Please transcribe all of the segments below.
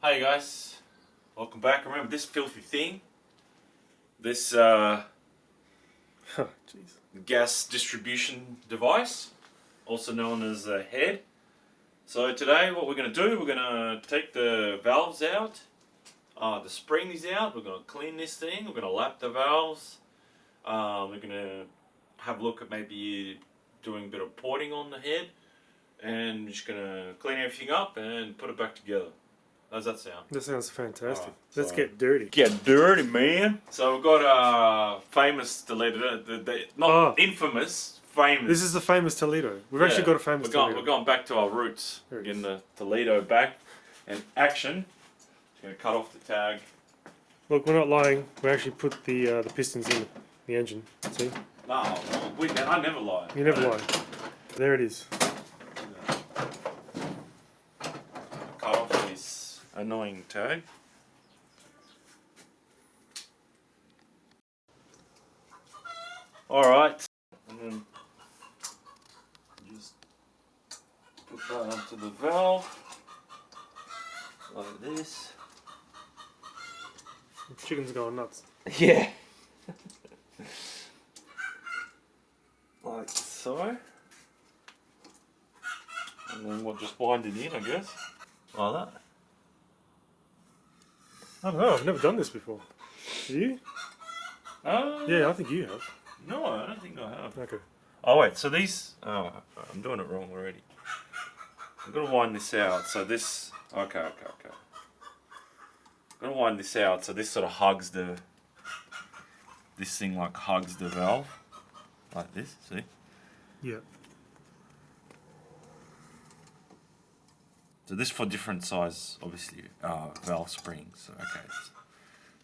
Hey guys, welcome back. Remember this filthy thing? This Jeez. gas distribution device, also known as a head. So today what we're going to do, we're going to take the valves out, the spring is out, we're going to clean this thing, we're going to lap the valves, we're going to have a look at maybe doing a bit of porting on the head, and we're just going to clean everything up and put it back together. How's that sound? That sounds fantastic. Alright, Let's so- get dirty. Get dirty, man. So we've got famous Toledo, not infamous, famous. This is the famous Toledo. We've actually got a famous Toledo. We're going back to our roots. There it Getting is. the Toledo back in action. Just gonna cut off the tag. Look, we're not lying. We actually put the pistons in the engine. See? No, I never lie. You never lie. There it is. Cut off this annoying tag. Alright. And then just put that onto the valve. Like this. The chicken's going nuts. Yeah. Like so. And then we'll just wind it in, I guess. Like that. I don't know. I've never done this before. Have you? Yeah, I think you have. No, I don't think I have. Okay. Oh wait, so these... Oh, I'm doing it wrong already. I'm gonna wind this out, so this... Okay. I'm gonna wind this out, so this sort of hugs the... This thing like hugs the valve. Like this, see? Yeah. So this for different size, obviously, valve springs. So, okay,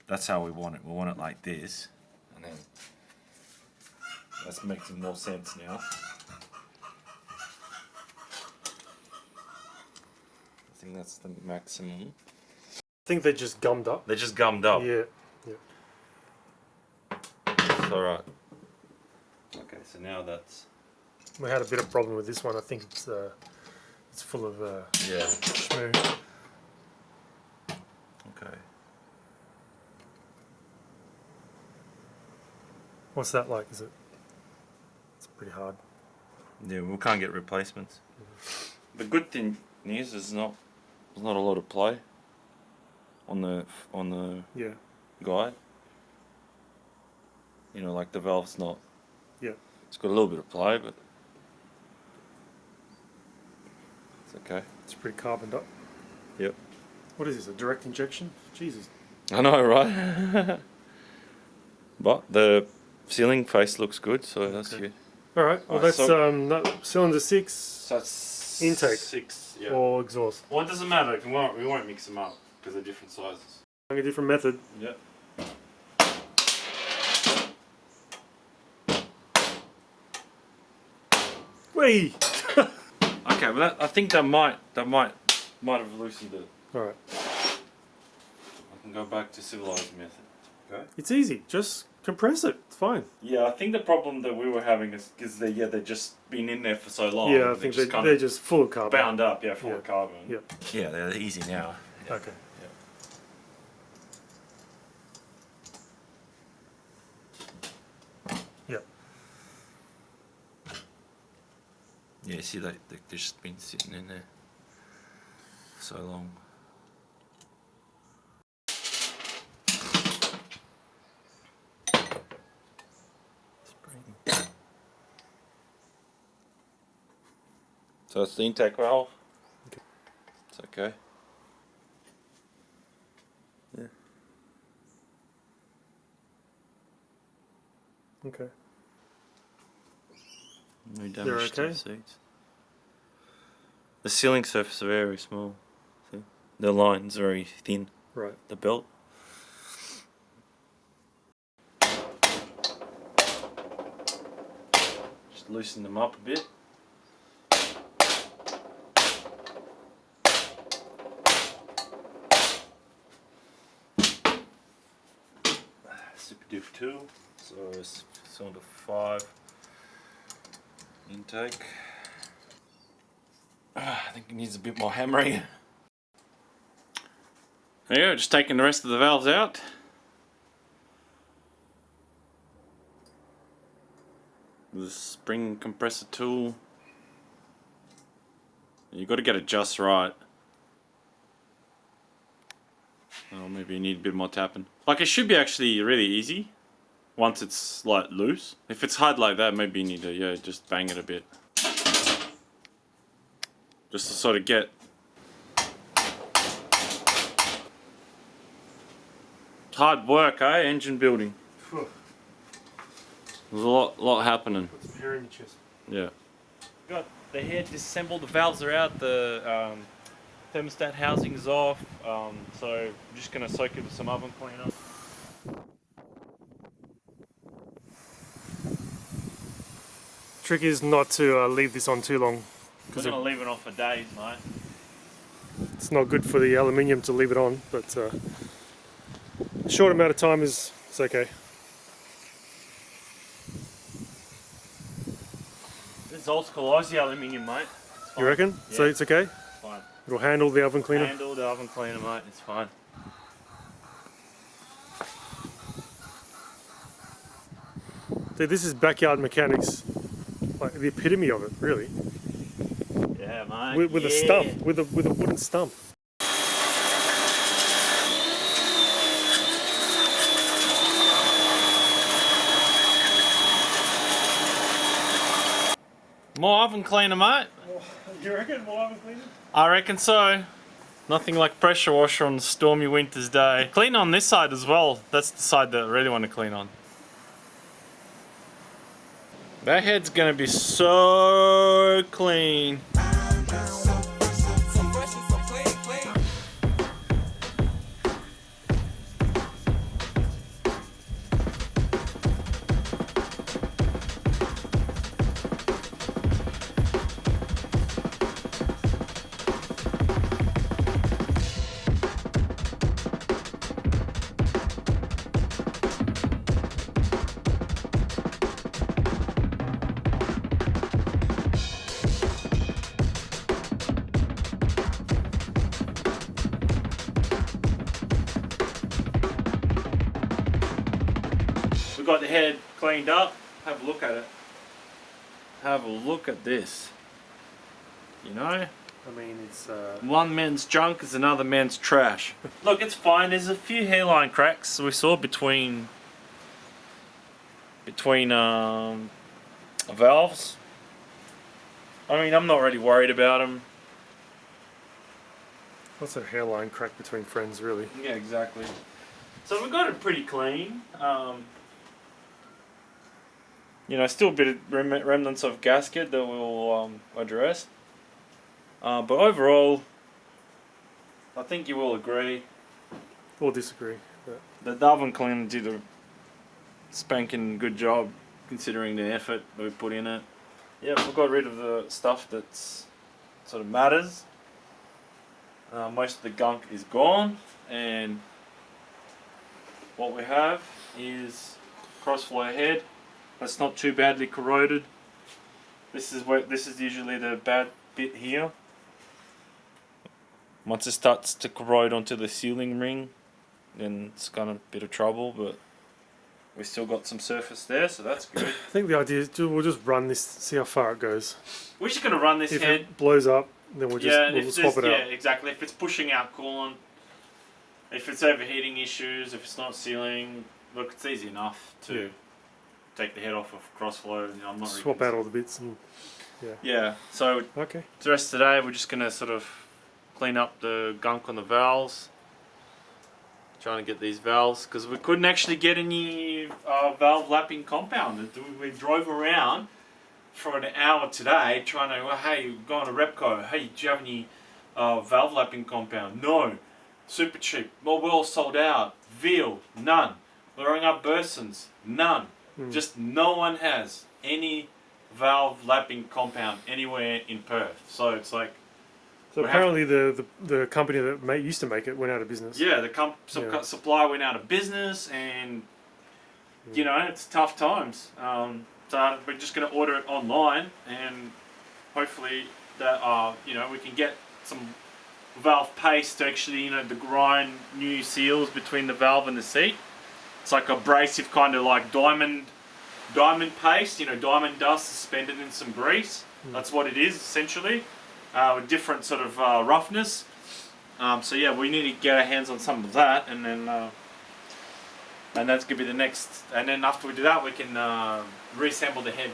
that's how we want it. We want it like this, and then that's making more sense now. I think that's the maximum. I think they just gummed up. They're just gummed up. Yeah. It's all right. Okay, so now that's We had a bit of problem with this one. I think it's full of yeah. schmoo. Okay. What's that like? Is it? It's pretty hard. Yeah, we can't get replacements. The good thing is, there's not a lot of play on the Yeah. guide. You know, like the valve's not. Yeah. It's got a little bit of play, but it's okay. It's pretty carboned up. Yep. What is this? A direct injection? Jesus. I know, right? But the ceiling face looks good, so that's Okay. good. All right. Well, Alright, that's so- cylinder 6 So that's Intake. 6. Yeah. or exhaust. Well, it doesn't matter. We won't mix them up because they're different sizes. A different method. Yep. Whee! Okay, well, I think that might have loosened it. All right. I can go back to civilized method. Okay. It's easy. Just compress it. It's fine. Yeah, I think the problem that we were having is because they've just been in there for so long. Yeah, I think they're just full of carbon. bound up, full Yeah. of carbon. Yeah. Yeah, they're easy now. Okay. Yeah. Yeah, see, they've just been sitting in there for so long. Spring. So it's the intake valve. Okay. It's okay. Yeah. Okay. No They're damage to okay? the seats. The ceiling surface are very small. See? The line's very thin. Right. The belt. Just loosen them up a bit. Super Duke 2. So it's cylinder 5. Intake. I think it needs a bit more hammering. There you go, just taking the rest of the valves out. The spring compressor tool. You got to get it just right. Oh, maybe you need a bit more tapping. Like, it should be actually really easy once it's like loose. If it's hard like that, maybe you need to just bang it a bit, just to sort of get. Hard work, eh? Engine building. There's a lot happening. Put some hair in your chest. Yeah. Got the head disassembled, the valves are out, the thermostat housing is off, so I'm just going to soak it with some oven cleaner. Trick is not to leave this on too long, We're because going to leave it on for days, mate. it's not good for the aluminium to leave it on, but a short amount of time is okay. This is old school Aussie aluminium, mate. You reckon? Yeah. So it's okay? It's fine. It'll handle the oven cleaner? Handle the oven cleaner, mate. It's fine. Dude, this is backyard mechanics. Like the epitome of it, really. Yeah, mate. With a stump, with a wooden stump. More oven cleaner, mate. You reckon more oven cleaner? I reckon so. Nothing like pressure washer on a stormy winter's day. Clean on this side as well. That's the side that I really want to clean on. That head's gonna be so clean. We've got the head cleaned up. Have a look at it. Have a look at this. You know? I mean, it's One man's junk is another man's trash. Look, it's fine. There's a few hairline cracks we saw between valves. I mean, I'm not really worried about them. what's a hairline crack between friends, really? Yeah, exactly. So we got it pretty clean. You know, still a bit of remnants of gasket that we'll address. But overall, I think you will agree Or disagree. But that the oven cleaner did a spanking good job considering the effort that we put in it. Yeah, we got rid of the stuff that's sort of matters. Most of the gunk is gone, and what we have is crossflow head that's not too badly corroded. This is usually the bad bit here. Once it starts to corrode onto the sealing ring, then it's got a bit of trouble, but we still got some surface there, so that's good. I think the idea is we'll just run this, see how far it goes. We're just gonna run this If head. it blows up, then we'll swap it out. Yeah, exactly. If it's pushing out coolant, if it's overheating issues, if it's not sealing, look, it's easy enough to take the head off of crossflow. You know, I'm not Swap out all the bits and Yeah. So okay. the rest of today, we're just gonna sort of clean up the gunk on the valves. Trying to get these valves because we couldn't actually get any valve lapping compound. We drove around for an hour today trying to, well, hey, go on to Repco. Hey, do you have any valve lapping compound? No. Super cheap. Well, we're all sold out. Veal, none. We're running up Bursons, none. Just no one has any valve lapping compound anywhere in Perth. So it's like. So apparently the company that used to make it went out of business. Yeah, the supply went out of business, and you know, it's tough times. So we're just going to order it online, and hopefully that you know, we can get some valve paste to actually, to grind new seals between the valve and the seat. It's like abrasive kind of like diamond paste, diamond dust suspended in some grease. That's what it is essentially, with different sort of roughness. So yeah, we need to get our hands on some of that, and then and that's gonna be the next. And then after we do that, we can reassemble the head.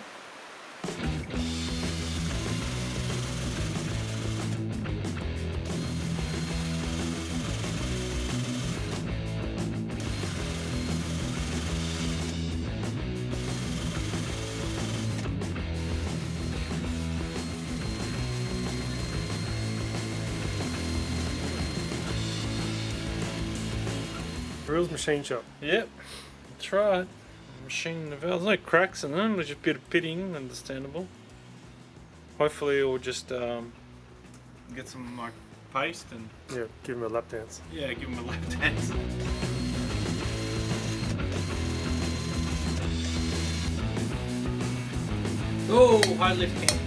Reels Machine Shop. Yep, that's right. Machine the valves, no cracks in them, just a bit of pitting, understandable. Hopefully we'll just get some like paste and Yeah, give him a lap dance. give them a lap dance. Oh, high lift can.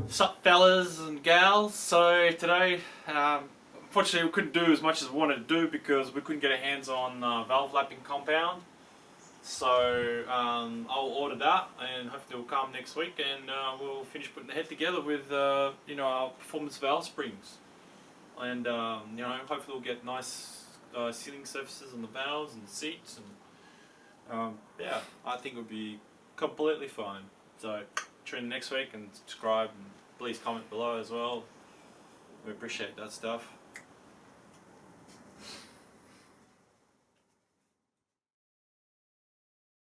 Sup fellas and gals, so today unfortunately we couldn't do as much as we wanted to do because we couldn't get our hands on valve lapping compound, so I'll order that and hopefully it'll come next week, and we'll finish putting the head together with our performance valve springs, and hopefully we'll get nice sealing surfaces on the valves and the seats, and yeah, I think it would be completely fine. So tune in next week and subscribe, and please comment below as well. We appreciate that stuff.